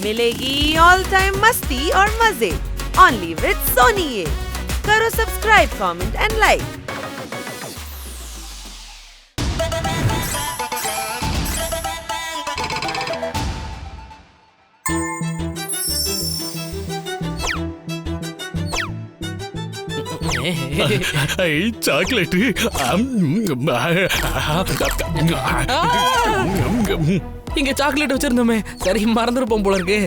मिलेगी all time मस्ती और मजे ओनली विद सोनी ये। करो subscribe, comment and like. Chocolate இங்க சாக்லேட் வச்சிருந்தோமே, சரி மறந்துருப்போம் போல இருக்கு.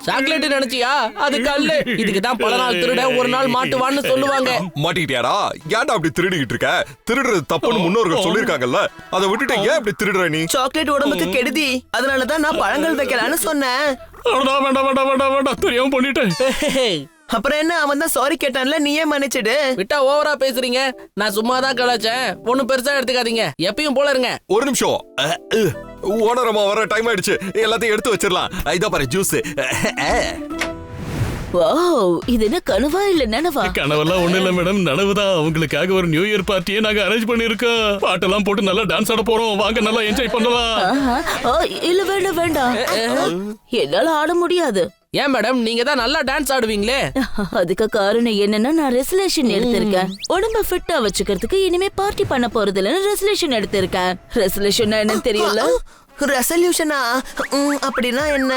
சாக்லேட் நினைச்சியா? அது கல்லு. இதுக்கு தான் பல நாள் திருட ஒரு நாள் மாட்டுவான்னு சொல்லுவாங்க. மாட்டிட்டியாடா? ஏன்டா அப்படி திருடிக்கிட்டு இருக்க? திருடுறது தப்புன்னு முன்னோர்கள் சொல்லிருக்காங்கல்ல, அதை விட்டுட்டு ஏன் அப்படி திருடுற நீ? சாக்லேட் உடம்புக்கு கெடுதி, அதனாலதான் நான் பழங்கள் வைக்கலான்னு சொன்னேன். வேண்டாம் வேண்டாம் வேண்டாம் வேண்டாம் வேண்டாம், தெரியாம பண்ணிட்டேன். அப்புறம் என்ன, அவன் தான் சாரி கேட்டான்ல, நீயே மன்னிச்சிடு. விட்டா ஓவரா பேசுறீங்க. நான் சும்மா தான் கலாச்சேன், ஒண்ணும் பெருசா எடுத்துக்காதீங்க. எப்பயும் போல இருங்க. ஒரு நிமிஷம், ஓனரமா வர டைம் ஆயிடுச்சு, எல்லாத்தையும் எடுத்து வச்சிடலாம். இதோ பாரு ஜூஸ். வாவ், இது என்ன கனவா இல்ல நனவா? கனவெல்லாம் ஒண்ணு இல்ல மேடம், நனவுதான். உங்களுக்காக ஒரு நியூ இயர் பார்ட்டியை நாங்க அரேஞ்ச் பண்ணிருக்கோம். பாட்டெல்லாம் போட்டு நல்லா டான்ஸ் ஆட போறோம். வாங்க, நல்லா என்ஜாய் பண்ணலாம். இல்ல வேண்டாம் வேண்டாம், என்னால ஆட முடியாது. ஏன் மேடம், நீங்க தான் நல்லா டான்ஸ் ஆடுவீங்களே. அதுக்கு காரணம் என்னன்னா, நான் ரெசல்யூஷன் எடுத்திருக்கேன். உடம்ப ஃபிட்டா வச்சுக்கிறதுக்கு இனிமே பார்ட்டி பண்ண போறது இல்லன்னு ரெசல்யூஷன் எடுத்திருக்கேன். ரெசல்யூஷன் என்னன்னு தெரியல? ரெசல்யூஷனா? அப்படின்னா என்ன?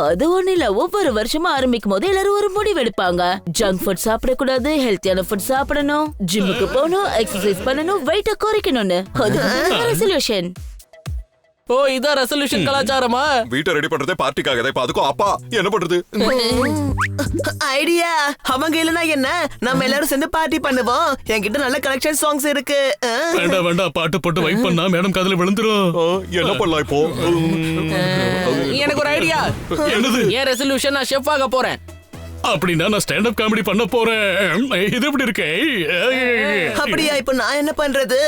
அது ஒண்ணு இல்ல, ஒவ்வொரு வருஷமா ஆரம்பிக்கும் போது எல்லாரும் ஒரு முடிவு எடுப்பாங்க. ஜங்க் ஃபுட் சாப்பிடக்கூடாது, ஹெல்த்தியான ஃபுட் சாப்பிடணும், ஜிம்முக்கு போகணும், எக்ஸசைஸ் பண்ணணும், வெயிட்ட குறைக்கணும்னு. அது ரெசல்யூஷன். ஓ, இதான் ரெசல்யூஷன் கலாச்சாரமா? வீட்டை ரெடி பண்றதே பார்ட்டிக்காக தான். இப்ப அதுக்கும் அப்பா என்ன பண்றது? ஐடியா. அவங்க இல்லனா என்ன, நம்ம எல்லாரும் சேர்ந்து பார்ட்டி பண்ணுவோம். என்கிட்ட நல்ல கலெக்ஷன் சாங்ஸ் இருக்கு. வேண்டாம் வேண்டாம், பாட்டு போட்டு வைப் பண்ணா மேடம் காதுல விழுந்துரும். என்ன பண்ணலாம் இப்போ? எனக்கு ஒரு ஐடியா. என்னது? ஏன் ரெசல்யூஷன், நான் ஷெஃப் ஆக போறேன். அப்படின்னா நான் ஸ்டாண்ட் அப் காமெடி பண்ண போறேன். இது எப்படி இருக்கு? அப்படியா? இப்ப நான் என்ன பண்றது?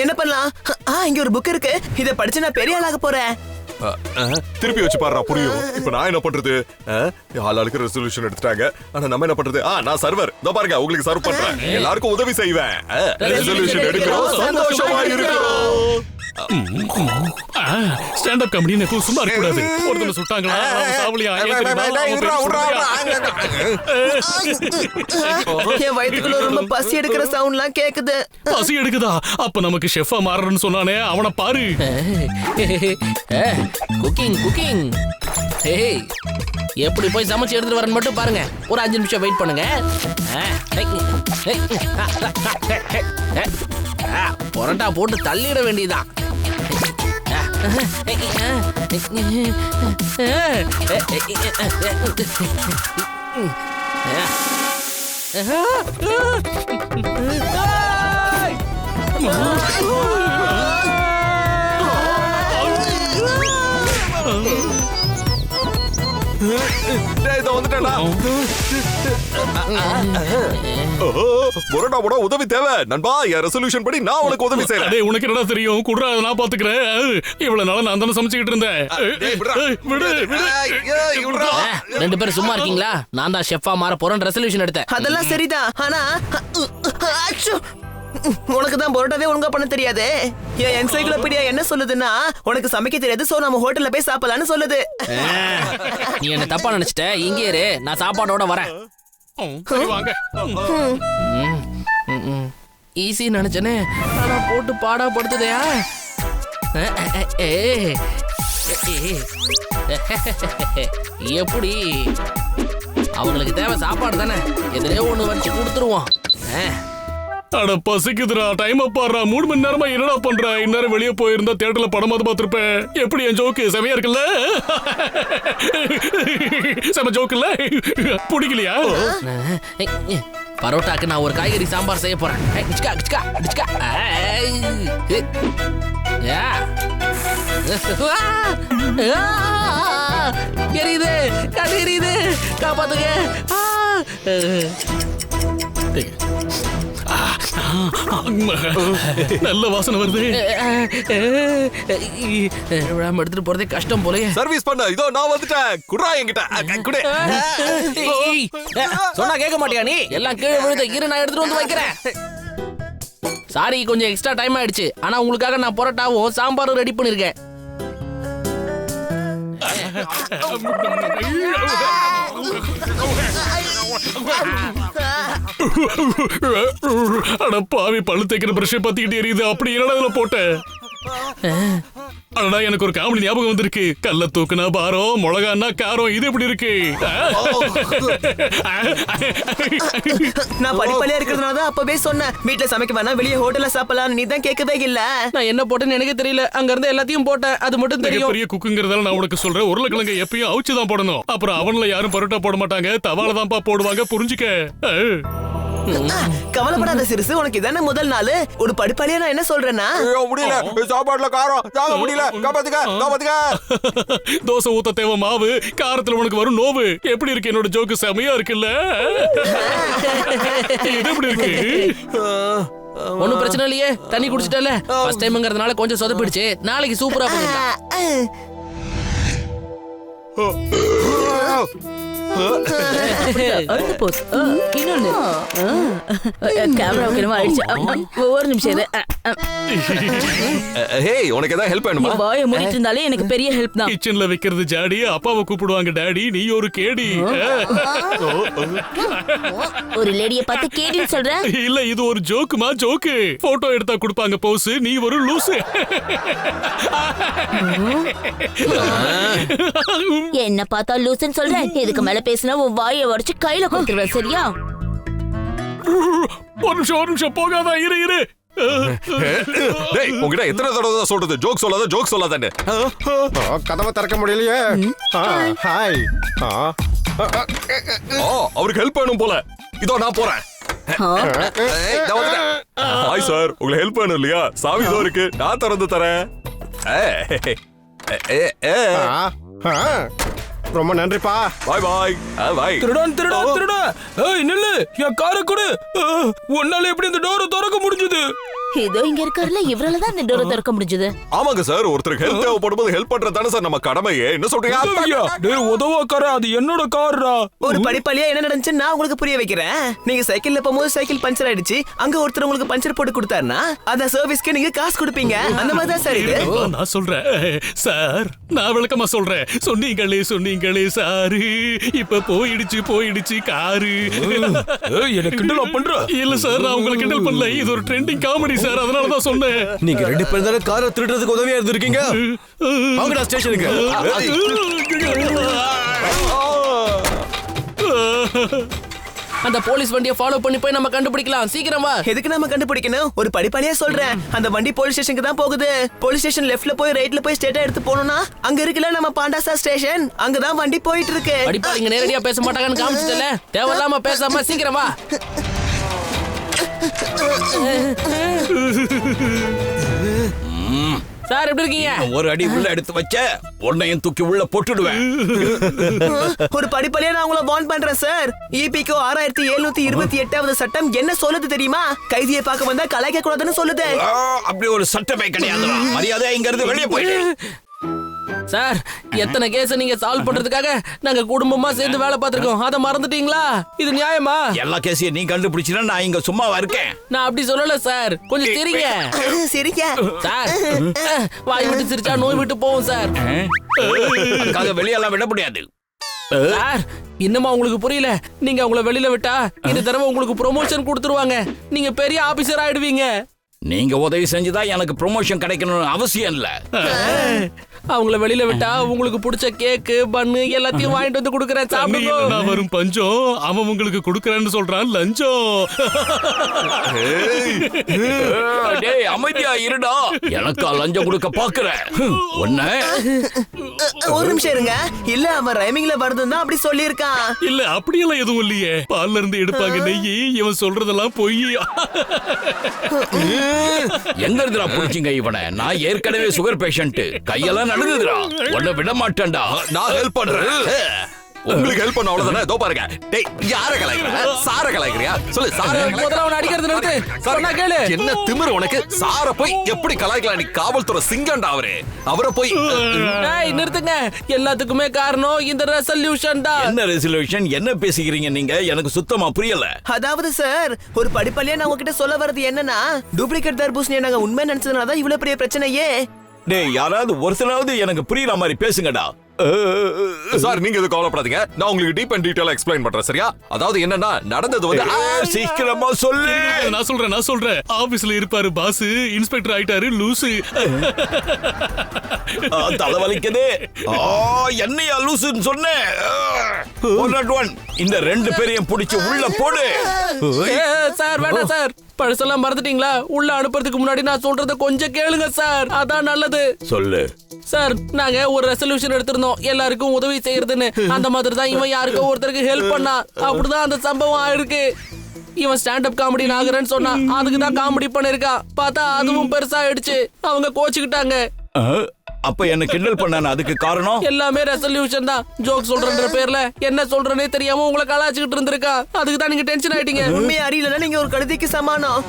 என்ன பண்ணலாம்? இங்க ஒரு புக் இருக்கு, இத படிச்சு நான் பெரிய ஆளாக போறேன். திருப்பி வச்சு பாருடா, புரியும். இப்ப நான் என்ன பண்றது? ஆளாளுக்கு ரெசல்யூஷன் எடுத்துட்டாங்க, ஆனா நம்ம என்ன பண்றது? நான் சர்வர், இதோ பாருங்க, உங்களுக்கு சர்வ் பண்றேன். எல்லாருக்கும் உதவி செய்வேன். ரெசல்யூஷன் எடுக்கிறோம், சந்தோஷமா இருக்கிறோம். ஸ்டாண்ட் அப் காமெடி எப்பவும் சும்மா இருக்க கூடாது. ஒருத்தர் சுட்டாங்களா, சாவலியா, என் வயிற்றுக்குள்ள ரொம்ப பசி எடுக்கிற சவுண்ட்லாம் கேக்குது. பசி எடுக்குதா? அப்ப நமக்கு ஷெஃபா மாறணும்னு சொன்னானே, அவனை பாரு. Cooking cooking. ஏய், எப்படி போய் சமைச்சு எடுத்துட்டு வரேன்னு மட்டும் பாருங்க. ஒரு 5 நிமிஷம் வெயிட் பண்ணுங்க. பொரோட்டா போட்டு தள்ளிட வேண்டியதான். உதவி தேவை நண்பா. என் ரெசல்யூஷன் படி நான் உனக்கு உதவி செய்யறேன். உனக்கு என்னடா தெரியும்? குடுறா, நான் பாத்துக்கிறேன். இவ்வளவு நாளா நான் தானே சமைச்சுக்கிட்டு இருந்தேன். ரெண்டு பேரும் சும்மா இருக்கீங்களா? நான் தான் ஷெஃபா மாற போறேன் ரெசல்யூஷன் எடுத்தேன். அதெல்லாம் சரிதான், ஆனா உனக்கு தான் பரோட்டாவே ஒழுங்கா பண்ண தெரியாது. என் என்சைக்ளோபீடியா என்ன சொல்லுதுன்னா, உனக்கு சமைக்க தெரியாது, சோ நம்ம ஹோட்டல்ல போய் சாப்பிடலாம்னு சொல்லுது. நீ என்ன தப்பா நினைச்சிட்ட? இங்கே இரு, நான் சாப்பாடோட வரேன். ஈஸி நினைச்சனே, ஆனா போட்டு பாடா படுத்துதையா? எப்படி? அவங்களுக்கு தேவை சாப்பாடு தானே, எதிரே ஒண்ணு வச்சு கொடுத்துருவோம். அட பசிக்குதுடா, டைம் அப்பாடுறா. 3 மணி நேரமா என்னடா பண்ற? இந்நேரம் வெளியே போயிருந்தா தியேட்டர்ல படமாவது பார்த்திருப்பேன். எப்படி என் ஜோக்கு செமையா இருக்குல்ல? செம ஜோக்கு இல்ல? பிடிக்கலையா? பரோட்டாக்கு நான் ஒரு காய்கறி சாம்பார் செய்ய போறேன். எரியுது, கண்ணு எரியுது, காப்பாத்துங்க. நல்ல வாசனை வருது. எடுத்துட்டு போறதே கஷ்டம் போலயே. சர்வீஸ் பண்ண இதோ நான் வந்துட்டேன். குடுறா என்கிட்ட. குடு. சொன்னா கேட்க மாட்டியா நீ? எல்லாம் கீழே விழுத இரு, நான் எடுத்துட்டு வந்து வைக்கிறேன். சாரி கொஞ்சம் எக்ஸ்ட்ரா டைம் ஆயிடுச்சு. ஆனா உங்களுக்காக நான் பரோட்டாவும் சாம்பாரும் ரெடி பண்ணிருக்கேன். அட பாவி, பழு தேய்க்கிற பிரஷ் பத்திக்கிட்டு எரியுது. அப்படி என்னடா இதுல போட்டேன்? அடடா, எனக்கு ஒரு காமெடி ஞாபகம் வந்திருக்கு. கல்ல தூக்குனா பாரம், மிளகான்னா காரம். இது எப்படி இருக்கு? நான் படிப்பலையா இருக்கிறதுனால தான் அப்பவே சொன்னேன், வீட்டுல சமைக்க வேணா வெளியே ஹோட்டல்ல சாப்பிடலாம். நீ தான் கேட்கவே இல்ல. நான் என்ன போட்டேன்னு எனக்கு தெரியல. அங்க இருந்து எல்லாத்தையும் போட்டேன், அது மட்டும் தெரியும். பெரிய குக்குங்கிறதால நான் உனக்கு சொல்றேன், உருளைக்கிழங்கு எப்பயும் அவிச்சுதான் போடணும். அப்புறம் அவன்ல யாரும் பரோட்டா போட மாட்டாங்க, தவால தான்ப்பா போடுவாங்க, புரிஞ்சுக்க. கவலைப்படாத சிறுசு, உனக்கு இதானே முதல் நாள். ஒரு படிப்பாளியா நான் என்ன சொல்றேன்னா, முடியல, சாப்பாடுல காரம் தாங்க முடியல, காப்பாத்துக்க. தோசை ஊத்த தேவை மாவு, காரத்துல உனக்கு வரும் நோவு. எப்படி இருக்கு என்னோட ஜோக்கு? செமையா இருக்குல்ல? இது எப்படி இருக்கு? ஒண்ணும் பிரச்சனை இல்லையே, தண்ணி குடிச்சிட்டல. ஃபர்ஸ்ட் டைம்ங்கிறதுனால கொஞ்சம் சொதப்பிடுச்சு. நாளைக்கு சூப்பரா பண்ணிடலாம். அடுத்த போஸ். இன்னொன்னு கேமரா ஓகேவா ஆயிடுச்சு. ஒரு நிமிஷம் இரு. ஹேய், உனக்கு ஏதாவது ஹெல்ப் வேணுமா? வாயை மூடிட்டு இருந்தாலே எனக்கு பெரிய ஹெல்ப் தான். கிச்சன்ல வைக்கிறது ஜாடி, அப்பாவை கூப்பிடுவாங்க டாடி. நீ ஒரு கேடி. ஒரு லேடிய பார்த்து கேடின்னு சொல்ற? இல்ல, இது ஒரு ஜோக்குமா, ஜோக்கு. போட்டோ எடுத்தா கொடுப்பாங்க போஸ். நீ ஒரு லூசு. என்ன பார்த்தா லூசுன்னு சொல்ற? இதுக்கு மேல பேசினா உன் வாயை உடைச்சு கையில கொடுத்துருவேன், சரியா? ஒரு நிமிஷம் போகாதா, இரு. டேய், உன்கிட்ட எத்தனை தடவை தான் சொல்றது, ஜோக் சொல்லாதன்னு. கதவை திறக்க முடியலையே. ஹாய். அவருக்கு ஹெல்ப் வேணும் போல. இதோ நான் போறேன். ஹாய் சார், உங்களுக்கு ஹெல்ப் வேணும் இல்லையா? சாவி இதோ இருக்கு, நான் திறந்து தரேன். ரொம்ப நன்றிப்பா. பாய். திருடா. ஏய் நில்லு, என் காரை கொடு. உன்னால எப்படி இந்த டோரை திறக்க முடிஞ்சது? இதோ இங்க இருக்காருல, இவரால தான் இந்த டோரை திறக்க முடிஞ்சது. ஆமாங்க சார், ஒருத்தருக்கு ஹெல்ப் தேவைப்படும் போது ஹெல்ப் பண்றது தானே சார் நம்ம கடமையே. என்ன சொல்றீங்க? டேய் உதவாக்கார, அது என்னோட கார்ரா. ஒரு படிப்பாளியா என்ன நடந்துச்சு நான் உங்களுக்கு புரிய வைக்கிறேன். நீங்க சைக்கிள்ல போகும்போது சைக்கிள் பஞ்சர் ஆயிடுச்சு. அங்க ஒருத்தர் உங்களுக்கு பஞ்சர் போட்டு கொடுத்தாருன்னா அந்த சர்வீஸ்க்கு நீங்க காசு கொடுப்பீங்க. அந்த மாதிரி தான் சார் இது. நான் சொல்றேன் சார், நான் விளக்கமா சொல்றேன். சொன்னீங்களே சாரு, இப்ப போயிடுச்சு காரு. எனக்கு கிண்டல் பண்ற? இல்ல சார், நான் உங்களுக்கு கிண்டல் பண்ணல. இது ஒரு ட்ரெண்டிங் காமெடி சார், அதனால தான் சொன்னேன். நீங்க ரெண்டு பேரும் தானே காரை திருடுறதுக்கு உதவியா இருந்திருக்கீங்க. வாங்கடா ஸ்டேஷனுக்கு. அந்த போலீஸ் வண்டியை ஃபாலோ பண்ணி போய் நம்ம கண்டுபிடிக்கலாம். சீக்கிரம் வா. எதுக்கு நம்ம கண்டுபிடிக்கணும்? ஒரு படிப்பாளியா சொல்றேன், அந்த வண்டி போலீஸ் ஸ்டேஷனுக்கு தான் போகுது. போலீஸ் ஸ்டேஷன் லெஃப்ட்ல போய் ரைட்ல போய் ஸ்ட்ரைட்டா எடுத்து போனோம்னா அங்க இருக்குல நம்ம பாண்டாசா ஸ்டேஷன், அங்கதான் வண்டி போயிட்டு இருக்கு. படிப்பாளிங்க நேரடியா பேச மாட்டாங்கன்னு காமிச்சிட்டல, தேவையில்லாம பேசாம சீக்கிரம் வா. சார் எப்படி இருக்கீங்க? ஒரு அடி உள்ள எடுத்து வச்ச உன்னையும் தூக்கி உள்ள போட்டுடுவேன். ஒரு படிப்பாளியா நான் உங்களை வார்ன் பண்றேன் சார். EPCO 6728வது சட்டம் என்ன சொல்லுது தெரியுமா? கைதியை பார்க்க வந்தா கலாய்க்க கூடாதுன்னு சொல்லுது. அப்படி ஒரு சட்டமே கிடையாது. மரியாதை இங்க இருந்து வெளியே போயிடு. சார், எத்தனை கேஸ் நீங்க சால்வ் பண்றதுக்காக நாங்க குடும்பமா சேர்ந்து வேலை பார்த்திருக்கோம். அத மறந்துட்டீங்களா? இது நியாயமா? எல்லா கேஸையும் நீ கண்டுபிடிச்சினா நான் இங்க சும்மாவா இருக்கேன்? நான் அப்படி சொல்லல சார், கொஞ்சம் சிரிங்க. சரிங்க சார், வாய் விட்டு சிரிச்சா நோய் விட்டு போகும் சார். அதுக்காக வெளியெல்லாம் விட முடியாது. சார், இன்னுமா உங்களுக்கு புரியல? நீங்க அவங்கள வெளியில விட்டா இந்த தடவை உங்களுக்கு ப்ரொமோஷன் கொடுத்துருவாங்க. நீங்க பெரிய ஆபீசர் ஆயிடுவீங்க. நீங்க உதவி செஞ்சுதான் எனக்கு ப்ரொமோஷன் கிடைக்கணும்னு அவசியம் இல்ல. அவங்கள வெளியில விட்டா உங்களுக்கு பிடிச்ச கேக்கு பன்னு எல்லாத்தையும் வாங்கிட்டு வந்து கொடுக்கறேன், சாப்பிடுங்க. நான் வரும் பஞ்சம், அவன் உங்களுக்கு கொடுக்கறேன்னு சொல்றான் லஞ்சம். டேய் அமைதியா இருடா. எனக்கு லஞ்சம் கொடுக்க பாக்குற ஒண்ணு. ஒரு நிமிஷம் இருங்க. இல்ல அவன் ரைமிங்ல வருதுன்னு அப்படி சொல்லியிருக்கான். இல்ல, அப்படியெல்லாம் எதுவும் இல்லையே. பால்ல இருந்து எடுப்பாங்க நெய். இவன் சொல்றதெல்லாம் பொய். எங்க இருந்துடா புடிச்சிங்க இவனை? நான் ஏற்கனவே சுகர் பேஷண்ட், கையெல்லாம் நடுங்குதுடா. உன்னை விட மாட்டேன்டா. நான் ஹெல்ப் பண்றேன். உங்களுக்கு ஹெல்ப் பண்ண அவ்வளவுதானே. இதோ பாருங்க. டேய் யார கலாய்க்கற? சார கலாய்க்கறியா? சொல்லு சார முதல்ல அவனை அடிக்கிறது நிறுத்து. சொன்னா கேளு. என்ன திமிரு உனக்கு? சார போய் எப்படி கலாய்க்கலாம்? நீ காவல்துறை சிங்கம்டா அவரு. அவரை போய் டேய் நிறுத்துங்க. எல்லாத்துக்குமே காரணம் இந்த ரெசல்யூஷன் தான். என்ன ரெசல்யூஷன்? என்ன பேசிக்கிறீங்க நீங்க? எனக்கு சுத்தமா புரியல. அதாவது சார் ஒரு படிப்படியா நான் உங்ககிட்ட சொல்ல வர்றது என்னன்னா டூப்ளிகேட் தர்பூசணியை நாங்க உண்மை நினைச்சதுனால தான் இவ்வளவு பெரிய பிரச்சனையே. டேய் யாராவது ஒருத்தனாவது எனக்கு புரியற மாதிரி பேசுங்கடா. சார் நீங்க எதுவும் கவலைப்படாதீங்க. நான் உங்களுக்கு டீப் அண்ட் டீடைலா எக்ஸ்பிளைன் பண்றேன். சரியா? அதாவது என்னன்னா நடந்தது வந்து சீக்கிரமா சொல்லு. நான் சொல்றேன். ஆபீஸ்ல இருப்பாரு பாஸ், இன்ஸ்பெக்டர் ஆயிட்டாரு லூசு. தலைவலிக்குது. என்னையா லூசுன்னு சொன்னேன். இந்த 2 பேரையும் பிடிச்சு உள்ள போடு. சார் வேண்டாம் சார். பழசெல்லாம் மறந்துட்டீங்களா? உள்ள அனுப்புறதுக்கு முன்னாடி நான் சொல்றத கொஞ்சம் கேளுங்க சார். அதான் நல்லது. சொல்லு. சார் நாங்க ஒரு ரெசல்யூஷன் எடுத்திருந்தோம் எல்லாருக்கும் உதவி செய்யறதுன்னு. அந்த மாதிரி தான் இவன் யாருக்கோ ஒருத்தருக்கு ஹெல்ப் பண்ணா. அப்படிதான் அந்த சம்பவம் ஆயிருக்கு. இவன் ஸ்டாண்ட் அப் காமெடி நாகரன்னு சொன்னா அதுக்கு தான் காமெடி பண்ணிருக்கா. பார்த்தா அதுவும் பெருசா ஆயிடுச்சு. அவங்க கோச்சுக்கிட்டாங்க. அப்ப என்ன கிண்டல் பண்ணானே அதுக்கு காரணம்? எல்லாமே ரெசல்யூஷன் தான். ஜோக் சொல்றன்ற பேர்ல என்ன சொல்றனே தெரியாம உங்களை கலாச்சிக்கிட்டு இருந்திருக்கா. அதுக்கு தான் நீங்க டென்ஷன் ஆயிட்டீங்க. உண்மையை அறியலன்னா நீங்க ஒரு கழுதைக்கு சமானம்.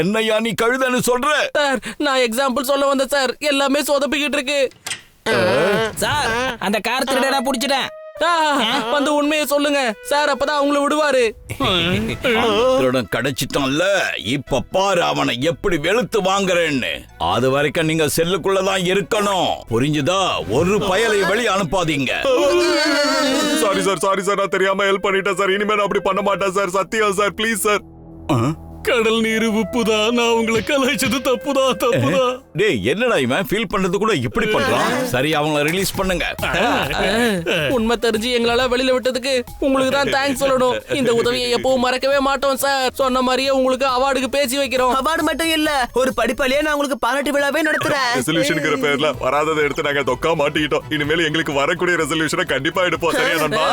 என்னையா நீ கழுதன்னு சொல்ற? சார் நான் எக்ஸாம்பிள் சொல்ல வந்தேன் சார். எல்லாமே சொதப்பிக்கிட்டு இருக்கு. சார் அந்த கார் திருடனா புடிச்சிட்டேன். வந்து உண்மையை சொல்லுங்க சார். அப்பதான் அவங்கள விடுவாரு. திருடன் கிடைச்சிட்டான்ல. இப்ப பாரு அவனை எப்படி வெளுத்து வாங்குறேன்னு. அது வரைக்கும் நீங்க செல்லுக்குள்ளதான் இருக்கணும். புரிஞ்சுதா? ஒரு பயலை வெளியே அனுப்பாதீங்க. சாரி சார் நான் தெரியாம ஹெல்ப் பண்ணிட்டேன் சார். இனிமே நான் அப்படி பண்ண மாட்டேன் சார். சத்தியம் சார். Please sir. கடல் நீர் உப்புதான். நான் உங்களை கலாய்ச்சது தப்புதான். டேய் என்னடா இவன் ஃபீல் பண்றது கூட இப்படி பண்றான். சரி அவங்கள ரிலீஸ் பண்ணுங்க. உண்மை தெரிஞ்சு எங்களால வெளியில விட்டதுக்கு உங்களுக்கு தான் தேங்க்ஸ் சொல்லணும். இந்த உதவியை எப்பவும் மறக்கவே மாட்டோம் சார். சொன்ன மாதிரியே உங்களுக்கு அவார்டுக்கு பேசி வைக்கிறோம். அவார்டு மட்டும் இல்ல ஒரு படிப்படியா நான் உங்களுக்கு பாராட்டு விழாவே நடத்துறேன். ரெசல்யூஷன்ங்கிற பேர்ல வராததை எடுத்து நாங்க தொக்கா மாட்டிக்கிட்டோம். இனிமேல் எங்களுக்கு வரக்கூடிய ரெசல்யூஷனை கண்டிப்பா எடுப்போம். சரியா நண்பா?